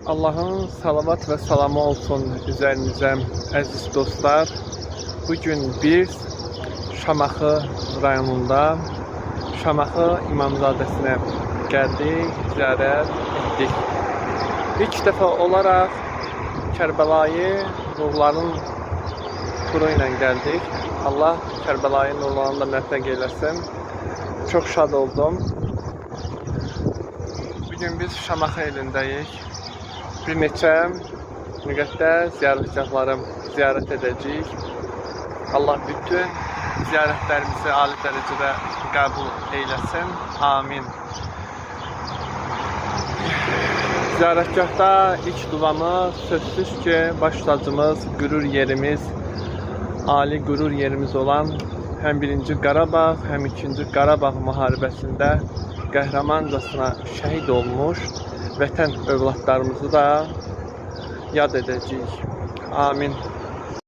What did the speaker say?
Allah'ın salavat ve salamı olsun üzerinizə, əziz dostlar. Bugün biz Şamaxı rayonunda Şamaxı İmamzadəsinə gəldik, ziyarət etdik. İlk dəfə olaraq Kərbəlayı nurların turu ilə gəldik. Allah Kərbəlayı nurlarını da məvfəq eləsin. Çox şad oldum. Bugün biz Şamaxı elindəyik. Bir neçə müqəddəs ziyarətgahları ziyarət edəcəyik. Allah bütün ziyarətlərimizi ali dərəcədə qəbul eyləsin. Amin. Ziyarətgahda ilk duamız sözsüz ki, baş tacımız, qürur yerimiz, ali qürur yerimiz olan həm 1-ci Qarabağ, həm 2-ci Qarabağ müharibəsində qəhrəmancasına şəhid olmuş vətən övladlarımızı da yad edəcəyik. Amin.